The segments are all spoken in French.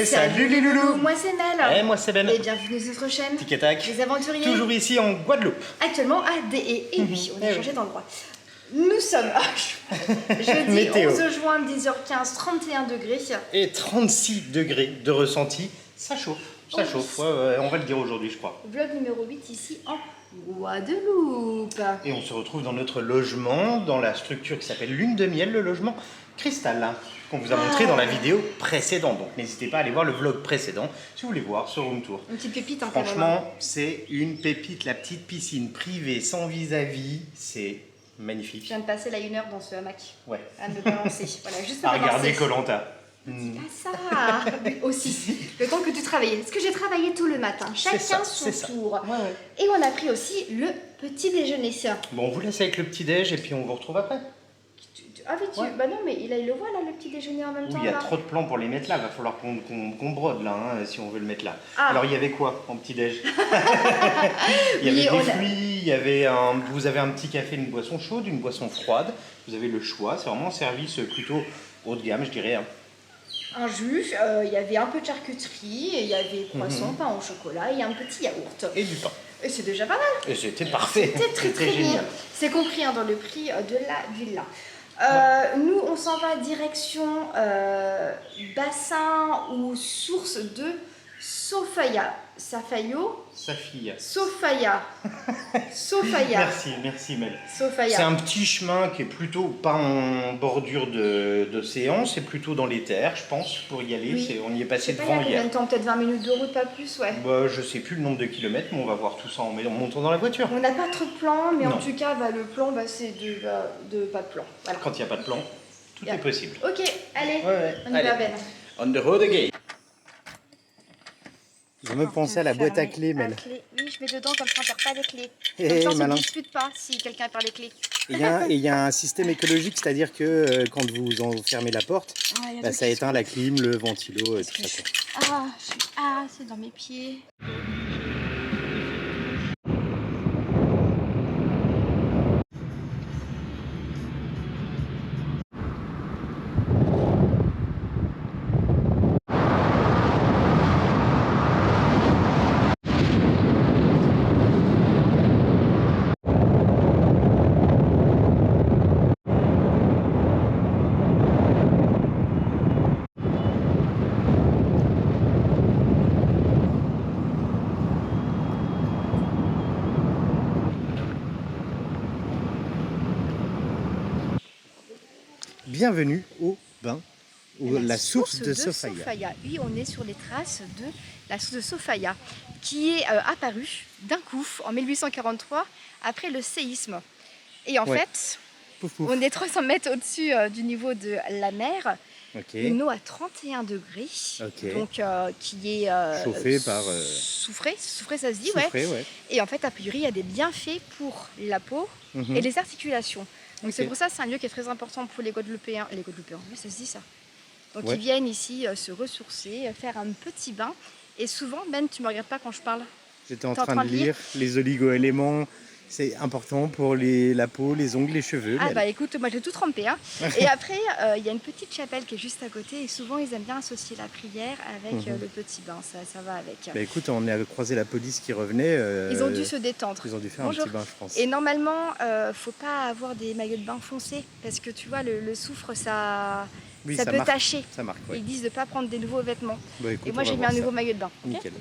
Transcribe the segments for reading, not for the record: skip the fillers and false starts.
Salut les loulous. Moi c'est Mel. Et moi c'est Ben. Et bienvenue sur notre chaîne Tic et tac. Les Aventuriers. Toujours ici en Guadeloupe. Actuellement à DE. Et oui, on a changé d'endroit. Nous sommes jeudi Météo. 11 juin, 10h15, 31 degrés. Et 36 degrés de ressenti. Ça chauffe. Ça chauffe. Ouais, on va le dire aujourd'hui, je crois. Vlog numéro 8 ici en Guadeloupe. Et on se retrouve dans notre logement, dans la structure qui s'appelle Lune de Miel, le logement Cristal, qu'on vous a montré dans la vidéo précédente. Donc n'hésitez pas à aller voir le vlog précédent si vous voulez voir ce room tour. Une petite pépite, hein, franchement, c'est une pépite, la petite piscine privée sans vis-à-vis, c'est magnifique. Je viens de passer là 1 heure dans ce hamac. Ouais. À me balancer. Voilà, juste à regarder Koh-Lanta. Dis pas ça. Aussi, le temps que tu travaillais. Parce que j'ai travaillé tout le matin, chacun son tour. Ouais. Et on a pris aussi le petit déjeuner. Bon, on vous laisse avec le petit déj et puis on vous retrouve après. Ah oui, bah non, mais il le voit là, le petit déjeuner en même temps. Il y a là. trop de plans pour les mettre là, va falloir qu'on brode là, si on veut le mettre là. Ah. Alors il y avait quoi en petit déj? Il y avait des fruits, il y avait vous avez un petit café, une boisson chaude, une boisson froide. Vous avez le choix, c'est vraiment un service plutôt haut de gamme, je dirais. Un jus, il y avait un peu de charcuterie, il y avait croissant, pain au chocolat et un petit yaourt. Et du pain. Et c'est déjà pas mal. Et c'était parfait. C'était très génial. bien. C'est compris dans le prix de la villa. Nous, on s'en va direction bassin ou source de Sofaya. Safaya. Merci Mel. Sofaya. C'est un petit chemin qui est plutôt pas en bordure d'océan, c'est plutôt dans les terres, je pense, pour y aller. Oui. On y est passé devant hier. Combien de temps? Peut-être 20 minutes de route, pas plus, ouais. Bah, je sais plus le nombre de kilomètres, mais on va voir tout ça en montant dans la voiture. On n'a pas trop de plan, mais non. en tout cas, le plan, c'est de pas de plan. Voilà. Quand il n'y a pas de plan, tout est possible. Ok, allez, on y allez. va, Ben. On the road again. Je me pensais à la boîte à clés, Mel. Oui, je mets dedans comme ça on perd pas les clés. Hey, comme ça on malin. ne se dispute pas si quelqu'un perd les clés. Et il y a un système écologique, c'est-à-dire que quand vous fermez la porte, ça éteint la clim, le ventilo, tout ça. C'est dans mes pieds. Bienvenue au bain, la source de Sofaya. Oui, on est sur les traces de la source de Sofaya, qui est apparue d'un coup en 1843 après le séisme. Et en fait, on est 300 mètres au-dessus du niveau de la mer. Une eau à 31 degrés, donc qui est chauffée par... Soufrée, ça se dit, ouais. Et en fait, a priori, il y a des bienfaits pour la peau et les articulations. Donc c'est pour ça que c'est un lieu qui est très important pour les Guadeloupéens. Les Guadeloupéens, oui, ça se dit ça. Donc ils viennent ici se ressourcer, faire un petit bain. Et souvent, Ben, tu me regardes pas quand je parle. J'étais en train de lire les oligo-éléments. C'est important pour la peau, les ongles, les cheveux. Bah écoute, moi j'ai tout trempé. Et après, il y a une petite chapelle qui est juste à côté. Et souvent, ils aiment bien associer la prière avec le petit bain. Ça va avec. Bah écoute, on a croisé la police qui revenait. Ils ont dû se détendre. Ils ont dû faire un petit bain, je pense. Et normalement, faut pas avoir des maillots de bain foncés. Parce que tu vois, le soufre, ça peut tacher. Ça marque, Ils disent de ne pas prendre des nouveaux vêtements. Bah écoute, et moi, j'ai mis un nouveau maillot de bain. Nickel.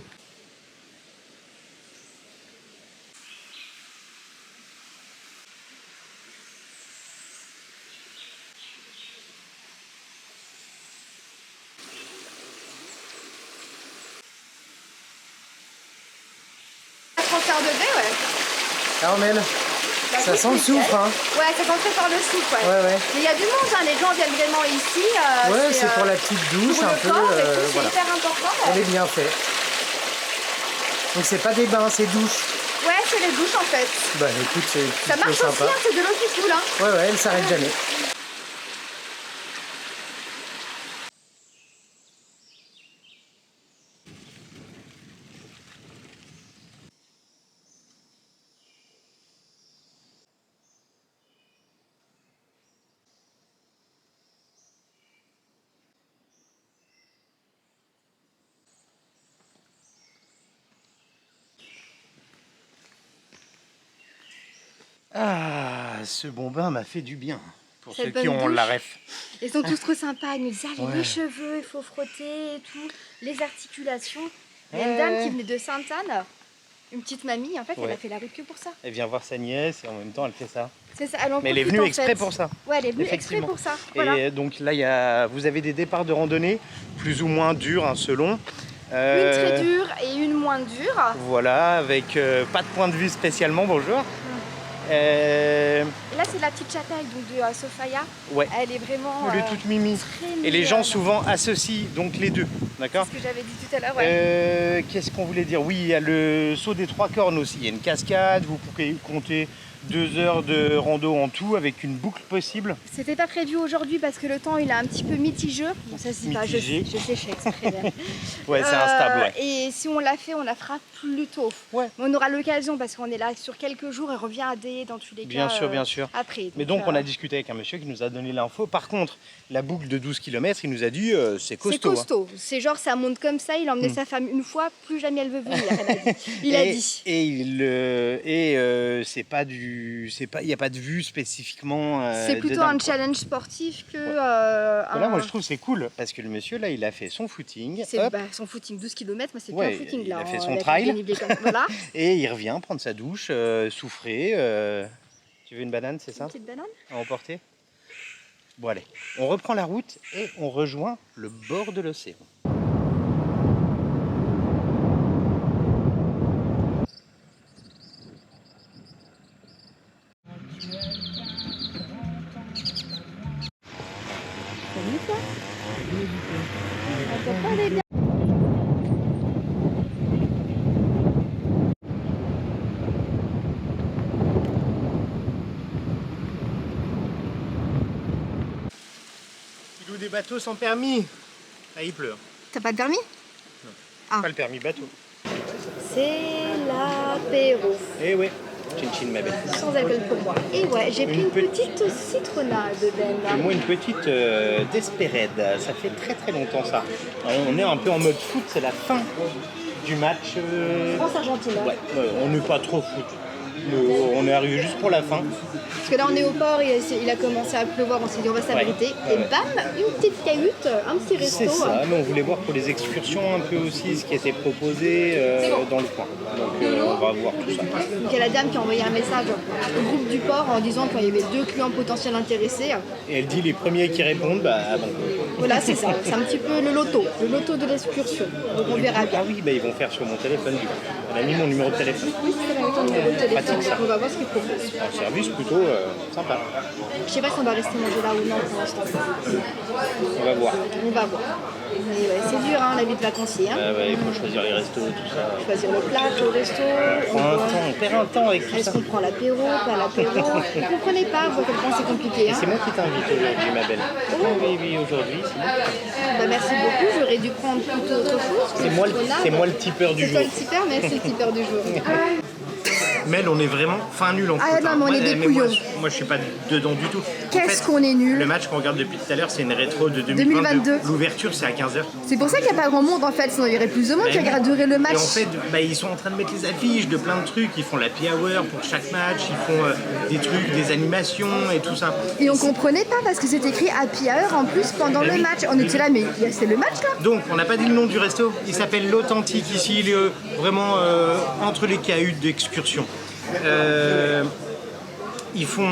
Degrés, ouais. Ah, Mel, ça sent le soufre, hein. Ouais, ça sent très fort le soufre, ouais. Mais il y a du monde, les gens viennent vraiment ici. C'est pour la petite douche, pour un le peu. Corps, c'est hyper important. Elle est bien faite. Donc c'est pas des bains, c'est douches. Ouais, c'est les douches en fait. Bah écoute, c'est ça marche sympa. Aussi, c'est de l'eau qui coule. Ouais, elle s'arrête jamais. ce bon bain m'a fait du bien. Pour Cette ceux qui ont bonne la douche. ref. Ils sont tous trop sympas, ils nous disaient allez, Ouais. les cheveux, il faut frotter et tout, les articulations. Il y a une dame qui venait de Sainte-Anne, une petite mamie, en fait, elle Ouais. a fait la route que pour ça. Elle vient voir sa nièce et en même temps elle fait ça. C'est ça, elle en Mais elle est profite, venue en exprès fait. pour ça. Ouais, elle est venue exprès Effectivement. pour ça. Voilà. Et donc là, vous avez des départs de randonnée, plus ou moins durs, hein, selon. Une très dure et une moins dure. Voilà, avec pas de point de vue spécialement, bonjour. Et là, c'est la petite chapelle donc, de Sofia. Ouais. Elle est vraiment Elle est toute mimi. très Et les gens mignonne. souvent associent donc les deux, d'accord? C'est ce que j'avais dit tout à l'heure, ouais. Qu'est-ce qu'on voulait dire? Oui, il y a le saut des 3 cornes aussi. Il y a une cascade, vous pouvez compter 2 heures de rando en tout avec une boucle possible. C'était pas prévu aujourd'hui parce que le temps il est un petit peu mitigeux. Bon, ça c'est pas, je Mitigé. sais exprès. Ouais, c'est instable, ouais. Et si on l'a fait, on la fera plus tôt. Ouais. On aura l'occasion parce qu'on est là sur quelques jours et revient à Dé dans tous les Bien cas. sûr, bien sûr. Après. Mais donc on a discuté avec un monsieur qui nous a donné l'info. Par contre, la boucle de 12 km, il nous a dit c'est costaud. C'est costaud. C'est genre ça monte comme ça. Il a emmené sa femme une fois, plus jamais elle veut venir. Il a dit. Et c'est pas du, il y a pas de vue spécifiquement. C'est plutôt dedans, un quoi. challenge sportif que. Voilà, moi je trouve que c'est cool parce que le monsieur là, il a fait son footing. C'est hop, son footing 12 km, mais c'est Ouais, plus un footing là. il a fait hein. son Elle trail. dénivelé comme- Voilà. et il revient prendre sa douche, souffrer. Tu veux une banane, c'est ça? Une petite banane. À emporter? Bon allez, on reprend la route et on rejoint le bord de l'océan. Salut toi. On peut pas aller bien. Il loue des bateaux sans permis. Ah, il pleut. T'as pas de permis? Ah. Pas le permis bateau. C'est l'apéro. Eh ouais, chin chin ma belle. Sans alcool pour moi. Et ouais, j'ai pris une petite citronnade, Et Ben. moi une petite Desperade, ça fait très très longtemps ça. On est un peu en mode foot, c'est la fin du match. France-Argentine. Ouais, on n'est pas trop foot. On est arrivé juste pour la fin. Parce que là, on est au port et il a commencé à pleuvoir. On s'est dit, on va s'abriter. Ouais. Et bam, une petite cahute, un petit resto. C'est ça, mais on voulait voir pour les excursions un peu aussi ce qui était proposé dans le coin. Donc on va voir tout ça. Donc il y a la dame qui a envoyé un message au groupe du port en disant qu'il y avait 2 clients potentiels intéressés. Et elle dit les premiers qui répondent, bah bon. Voilà, c'est ça. C'est un petit peu le loto de l'excursion. Donc on verra bien. Ah oui, bah ils vont faire sur mon téléphone du coup. Elle a mis mon numéro de téléphone. Oui, c'est avec ton numéro de téléphone. Pratique, ça. Donc on va voir ce qu'ils proposent. Un service plutôt sympa. Je sais pas si on va rester manger là ou non pour l'instant. On va voir. On va voir. Mais ouais, c'est dur hein, la vie de vacancier. Hein. Ouais, il faut choisir les restos, tout ça. Choisir le plat, au resto. On perd un temps avec tout Est-ce ça. qu'on prend l'apéro, pas l'apéro? Vous ne comprenez pas, vous, à quel point c'est compliqué. Hein. C'est moi qui t'invite aujourd'hui, ma belle. Oui, aujourd'hui. Bah, merci beaucoup, j'aurais dû prendre plutôt autre chose. C'est moi le tipeur du C'est jour. toi le tipeur, mais c'est le tipeur du jour. Mel, on est vraiment fin nul en foot. Ah non, mais on est des moi, couillons. moi, je suis pas dedans du tout. Qu'est-ce qu'on est nul. Le match qu'on regarde depuis tout à l'heure, c'est une rétro de 2022. L'ouverture, c'est à 15h. C'est pour ça qu'il n'y a pas grand monde en fait, sinon il y aurait plus de monde qui regarderait le match. Et en fait, ils sont en train de mettre les affiches de plein de trucs. Ils font l'happy hour pour chaque match. Ils font des trucs, des animations et tout ça. Et on comprenait pas parce que c'est écrit happy hour en plus pendant le match. On était là, mais c'est le match là. Donc, on n'a pas dit le nom du resto. Il s'appelle l'Authentique ici. Il est vraiment entre les cahutes d'excursion. Ils font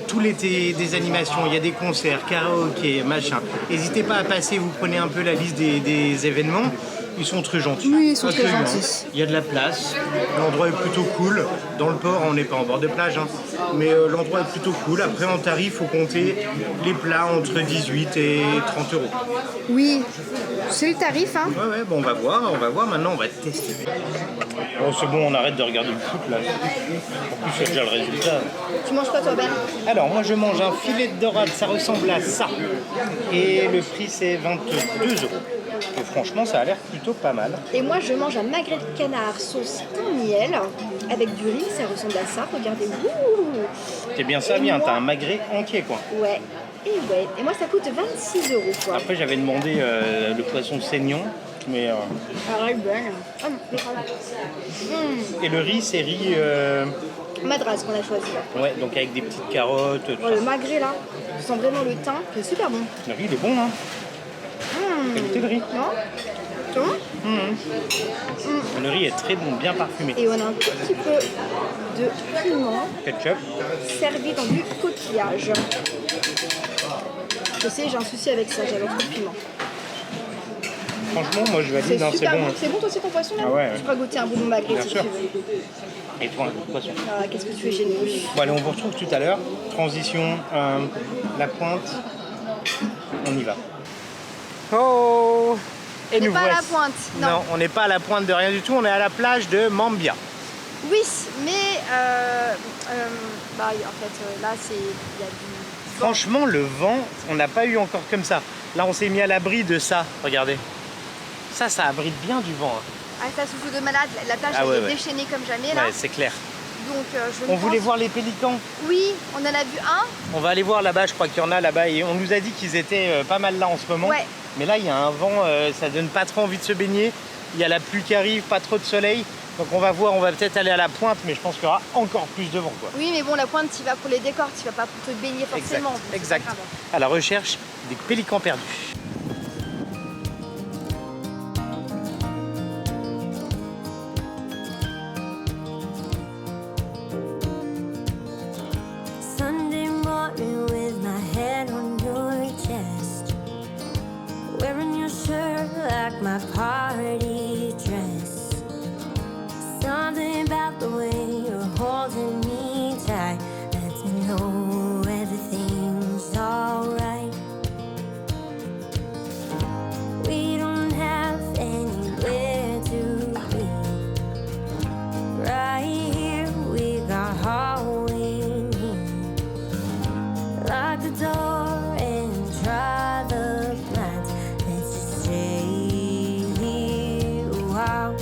tout l'été des animations, il y a des concerts, karaoké, machin. N'hésitez pas à passer, vous prenez un peu la liste des événements. Ils sont très gentils. Oui, ils sont très Accueillants. gentils. Il y a de la place, l'endroit est plutôt cool. Dans le port, on n'est pas en bord de plage, hein. Mais l'endroit est plutôt cool. Après, en tarif, il faut compter les plats entre 18 et 30 euros. Oui, c'est le tarif. Hein. Ouais, bon, on va voir. Maintenant, on va tester. Bon, c'est bon, on arrête de regarder le foot là. En plus, c'est déjà le résultat. Tu manges quoi toi, Ben? Alors, moi, je mange un filet de dorade, ça ressemble à ça. Et le prix, c'est 22 euros. Et franchement, ça a l'air plutôt pas mal. Et moi, je mange un magret de canard sauce thym miel avec du riz. Ça ressemble à ça. Regardez. T'es bien servi, hein, t'as un magret entier, quoi. Ouais. Et moi, ça coûte 26 euros. Quoi. Après, j'avais demandé le poisson saignant, mais... Ah, ouais, ben. Et le riz, c'est riz Madras qu'on a choisi là. Ouais, donc avec des petites carottes. Oh, le magret là, tu sens vraiment le thym, c'est super bon. Le riz il est bon hein. T'as goûté le riz? Non? C'est bon? Le riz est très bon, bien parfumé. Et on a un tout petit peu de piment. Ketchup. Servi dans du coquillage. Je sais, j'ai un souci avec ça, j'adore trop de piment. Franchement, moi je valide, C'est super bon. bon. C'est bon toi aussi ton poisson là? Ah ouais. Je pourrais goûter un bout de magret Bien si sûr. tu veux. Et toi, un coup de poisson. Ah, qu'est-ce que tu es généreux. Bon allez, on vous retrouve tout à l'heure. Transition, la pointe. On y va. Oh! Et On n'est nous pas à la voici. pointe, non. On n'est pas à la pointe de rien du tout, on est à la plage de Mambia. Oui, mais en fait là il y a du... Franchement, le vent, on n'a pas eu encore comme ça. Là, on s'est mis à l'abri de ça, regardez. Ça abrite bien du vent. Hein. Ah, ça souffle de malade, la plage est déchaînée comme jamais là. Ouais, c'est clair. Donc, on voulait voir les pélicans. Oui, on en a vu un. On va aller voir là-bas, je crois qu'il y en a là-bas. Et on nous a dit qu'ils étaient pas mal là en ce moment. Ouais. Mais là, il y a un vent, ça donne pas trop envie de se baigner. Il y a la pluie qui arrive, pas trop de soleil. Donc on va voir, on va peut-être aller à la pointe, mais je pense qu'il y aura encore plus de vent, quoi. Oui, mais bon, la pointe, tu vas pour les décors, tu vas pas pour te baigner forcément. Exact. À la recherche des pélicans perdus. Sunday morning with my head on your chest, wearing your shirt like my party dress. Something about the way you're holding me tight lets me know everything's alright. We don't have anywhere to be. Right here we got all we need. Lock the door and try the blinds. Let's just stay here a while.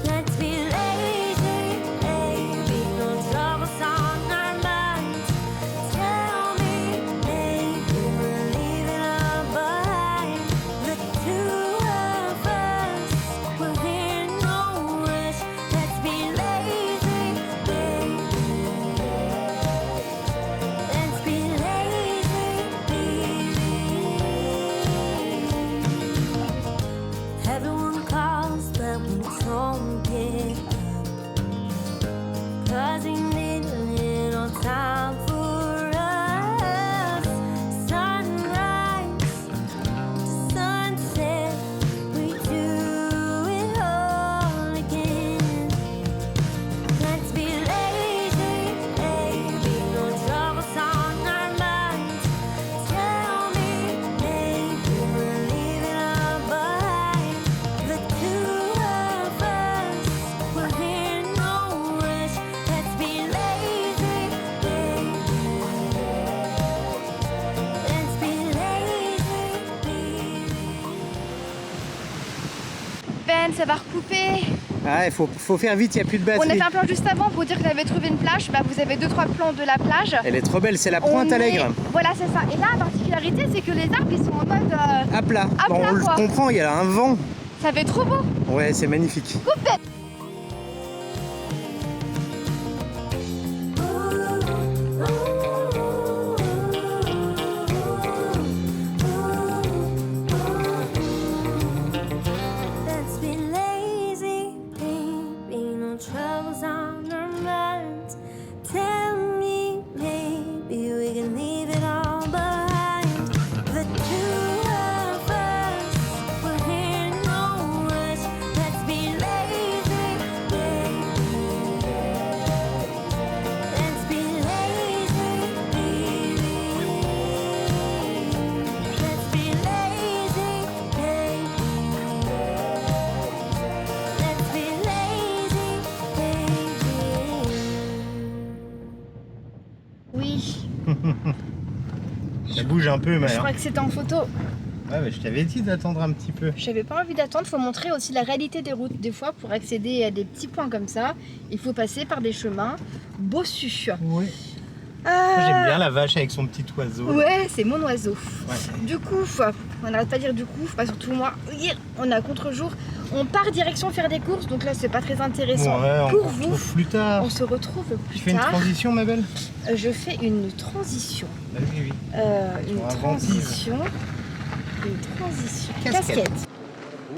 Let's be lazy, baby, no troubles on our minds. Tell me, maybe we're leaving all behind. The two of us, we're here in no rush. Let's be lazy, baby. Let's be lazy, baby. Everyone calls, but we don't pick up. 'Cause we need a little time for us. Sunrise to sunset, we do it all again. Let's be lazy, baby, no troubles on our minds. Tell me, maybe we're leaving all behind. The two of us, we're here in no rush. Let's be lazy, baby. Let's be lazy, baby. Ben, ça va recouper. Ah, il faut faire vite, il n'y a plus de On a batterie. fait un plan juste avant pour dire qu'on avait trouvé une plage. Bah, vous avez 2-3 plans de la plage. Elle est trop belle, c'est la pointe On Allègre. est- Voilà, c'est ça. Et là, la particularité, c'est que les arbres, ils sont en mode... À plat. À Bon, plat, on le quoi. comprend, il y a un vent. Ça fait trop beau. Ouais, c'est magnifique. Let's be lazy, baby, no troubles on our minds. Tell me, maybe we can leave it all behind. The two of us, we're here in no rush. Let's be lazy, baby. Let's be lazy, baby. Let's be lazy, baby. Let's be lazy, baby. Oui, Ça bouge un peu, mais je alors. crois que c'était en photo. Ouais, mais je t'avais dit d'attendre un petit peu. J'avais pas envie d'attendre, faut montrer aussi la réalité des routes. Des fois, pour accéder à des petits points comme ça, il faut passer par des chemins bossus. Ouais. J'aime bien la vache avec son petit oiseau. Ouais, c'est mon oiseau. Ouais. Du coup, on n'arrête pas de dire du coup, pas surtout moi. On est à contre-jour. On part direction faire des courses, donc là c'est pas très intéressant Ouais, pour on se vous. retrouve plus tard. On se retrouve plus Tu fais une tard. transition, ma belle? Je fais une transition. Bah oui, oui. Une Inventive. transition. Une transition. Casquette.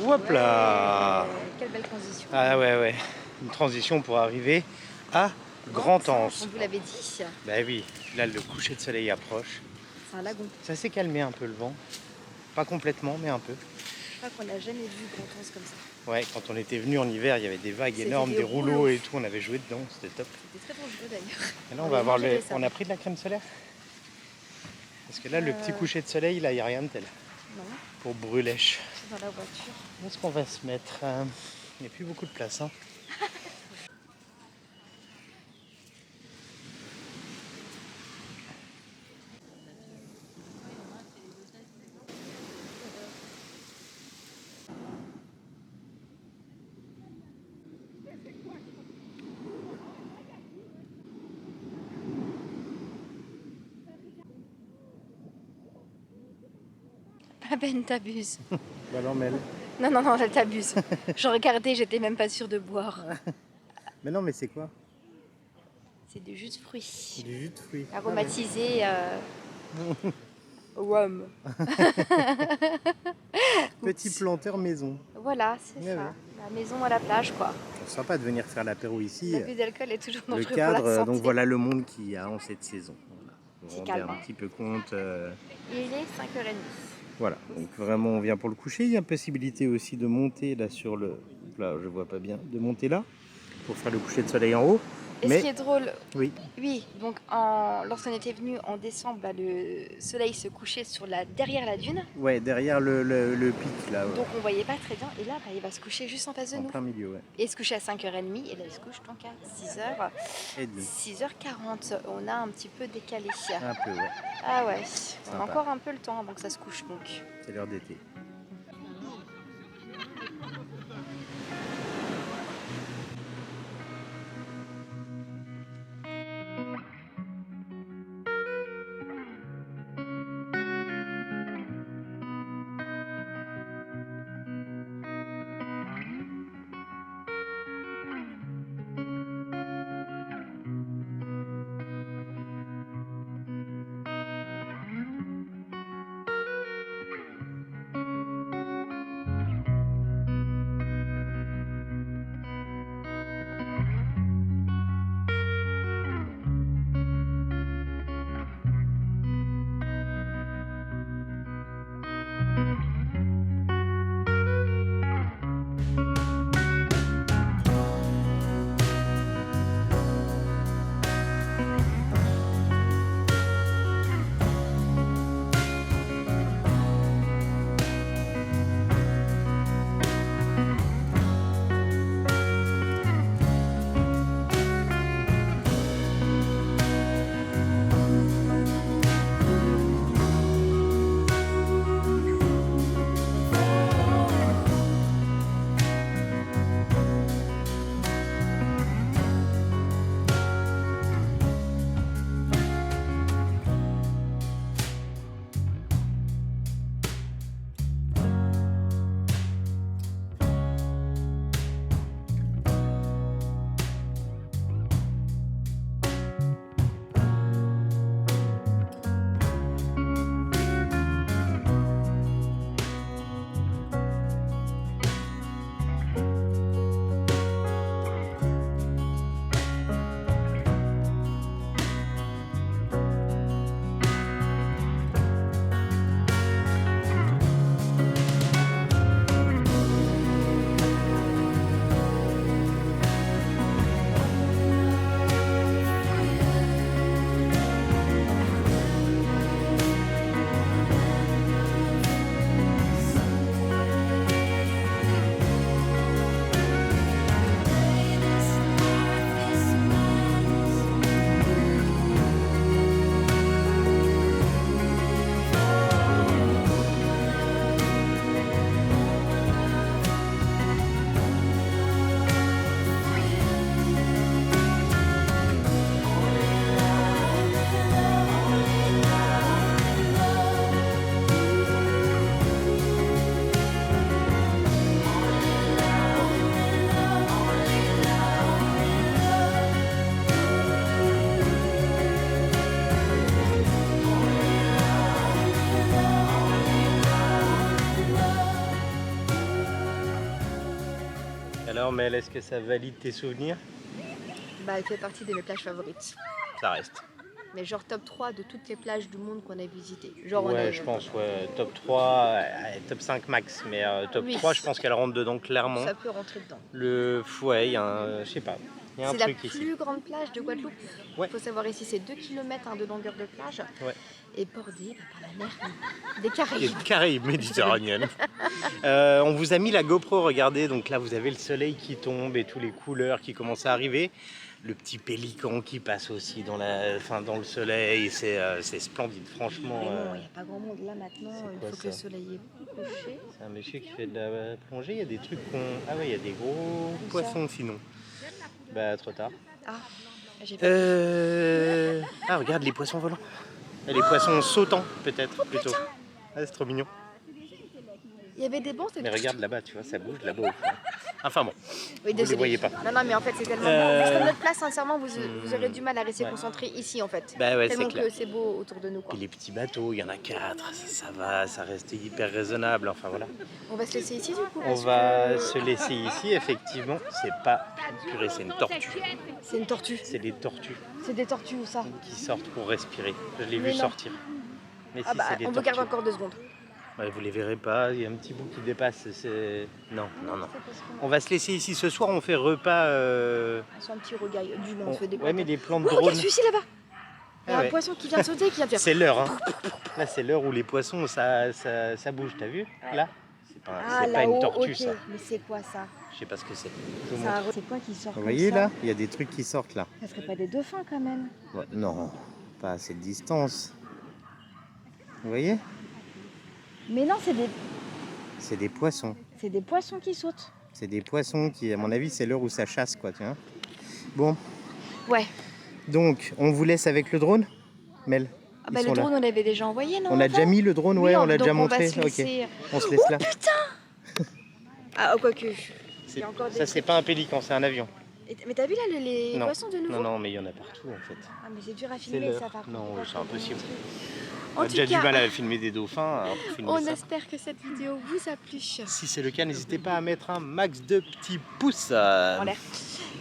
Hop là. Quelle belle transition. Ah ouais, ouais. Une transition pour arriver à Grand-Anse. On vous l'avait dit. Bah oui, là le coucher de soleil approche. C'est un lagon. Ça s'est calmé un peu le vent. Pas complètement, mais un peu. Je crois qu'on n'a jamais vu Grand-Anse comme ça. Ouais, quand on était venu en hiver, il y avait des vagues C'était énormes, des des rouleaux rouleaux. et tout. On avait joué dedans, c'était top. C'était très dangereux d'ailleurs. Et là, on va avoir on a pris de la crème solaire. Parce que là, le petit coucher de soleil, là, il n'y a rien de tel. Non, Pour brûlèche. c'est dans la voiture. Où est-ce qu'on va se mettre? Il n'y a plus beaucoup de place. Hein. Ah Ben, t'abuses. Bah non, mais... Non, non, non, t'abuses. Je regardais, j'étais même pas sûre de boire. mais non, mais c'est quoi? C'est du jus de fruits. Du jus de fruits. Aromatisé au rhum. Petit planteur maison. Voilà, c'est Ouais, ça. ouais. La maison à la plage, quoi. C'est sympa de venir faire l'apéro ici. L'abus d'alcool est toujours Le dangereux pour la cadre, santé. donc voilà le monde qu'il y a en cette saison. Voilà. Vous vous rendez calme. un petit peu compte. Il est 5h30. Voilà, donc vraiment on vient pour le coucher. Il y a possibilité aussi de monter là sur le... Là, je vois pas bien. De monter là pour faire le coucher de soleil en haut. Et Mais ce qui est drôle, oui, oui, donc lorsqu'on était venu en décembre, bah, le soleil se couchait derrière la dune. ouais, derrière le pic là, ouais. Donc on voyait pas très bien. Et là, bah, il va se coucher juste en face de En nous. plein milieu, ouais. Et il se couchait à 5h30 et là il se couche donc à 6h. Et demi. 6h40, on a un petit peu décalé. Un peu, ouais. Ah ouais, on Sympa. a encore un peu le temps avant que ça se couche donc. C'est l'heure d'été. Alors Mel, est-ce que ça valide tes souvenirs? Bah, elle fait partie de mes plages favorites. Ça reste. Mais genre top 3 de toutes les plages du monde qu'on a visitées. Genre Ouais, je pense, ouais. Top 3, top 5 max. Mais top Oui. 3, je pense qu'elle rentre dedans clairement. Ça peut rentrer dedans. Ouais, il y a un, je sais pas, il y a un C'est la truc ici. plus grande plage de Guadeloupe. Ouais. Il faut savoir ici, c'est 2 km de longueur de plage. Ouais. Et bordée par la mer des Et Caraïbes. Caraïbes méditerranéennes. On vous a mis la GoPro, regardez, donc là vous avez le soleil qui tombe et toutes les couleurs qui commencent à arriver. Le petit pélican qui passe aussi dans le soleil, c'est splendide, franchement. Mais non, il n'y a pas grand monde là maintenant, c'est il quoi, faut que ça le soleil est couché. C'est un monsieur qui fait de la plongée, il y a des trucs qu'on... Ah ouais, il y a des gros Où ça poissons sinon. Bah trop tard. Ah, j'ai pas Ah regarde les poissons volants. Et les poissons sautants peut-être plutôt. Ah, c'est trop mignon. Il y avait des bons, Mais regarde là-bas, tu vois, ça bouge là-bas au fond. Enfin bon, Oui, vous les voyez pas. Non, non, mais en fait, c'est tellement beau. Parce que notre place, sincèrement, vous aurez du mal à rester concentré ici, en fait. Bah ouais, tellement c'est clair. que c'est beau autour de nous, quoi. Puis les petits bateaux, il y en a 4, ça va, ça reste hyper raisonnable, enfin voilà. On va se laisser ici, du coup. On va se laisser ici, effectivement, c'est pas purée, c'est une tortue. C'est une tortue. C'est des tortues C'est des tortues, ou ça? qui sortent pour respirer. Je l'ai Mais vu non. sortir. Mais Ah si, bah, c'est des on vous tortues. garde encore 2 secondes. Ouais, vous les verrez pas, il y a un petit bout qui dépasse. Non. C'est parce qu'on On va se laisser ici ce soir, on fait repas. Sur un petit regail. Du long, on se fait des Ouais, mais des plans de Oh, regarde drone. celui-ci là-bas. Il y a Ah un ouais. poisson qui vient de sauter, qui vient de faire. C'est l'heure, hein. Là, c'est l'heure où les poissons, ça bouge, t'as vu? Là, c'est pas une là-haut, tortue, ok. ça. Mais c'est quoi ça? Je sais pas ce que c'est. Je vous montre. C'est quoi qui sort Vous comme voyez ça là, il y a des trucs qui sortent là. Ça serait pas des dauphins quand même? Ouais, non, pas à cette distance. Vous voyez? Mais non, C'est des poissons. c'est des poissons qui sautent. C'est des poissons qui, à mon avis, c'est l'heure où ça chasse, quoi, tu vois. Bon, Ouais. donc, on vous laisse avec le drone, Mel? Ah bah Ils le sont là. drone, on l'avait déjà envoyé, non? On a avant déjà mis le drone, Oui, ouais, on l'a donc déjà on montré. va se Ok, laisser- on se laisse là. Ah, quoique. Il y a encore des Ça, c'est pas un pélican, c'est un avion. Mais t'as vu là les Non. poissons de nouveau? Non, mais il y en a partout en fait. Ah, mais c'est dur à C'est filmer l'heure. ça par contre. Non, c'est impossible. On En a tout déjà cas, du mal à filmer des dauphins, alors pour filmer on ça. espère que cette vidéo vous a plu. Si c'est le cas, n'hésitez pas à mettre un max de petits pouces. En l'air.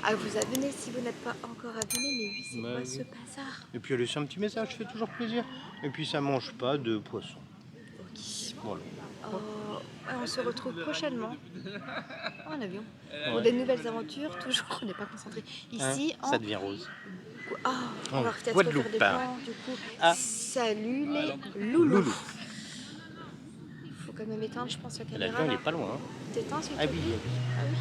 À vous abonner si vous n'êtes pas encore abonné. Mais oui, c'est Bah quoi oui. ce bazar? Et puis laisser un petit message, ça fait toujours plaisir. Et puis ça mange pas de poisson. Ok. Voilà. Ouais, on se retrouve prochainement en avion pour des nouvelles aventures. Toujours, on n'est pas concentré. Ici, Hein, ça devient rose. Ah, on va peut-être Guadeloupe. refaire des plans, du coup. Ah. Salut les loulous. Loulou. Faut quand même éteindre, je pense, la caméra. L'avion, il là. est pas loin. Hein. T'éteins, s'il te Ah plaît? oui. Ah oui.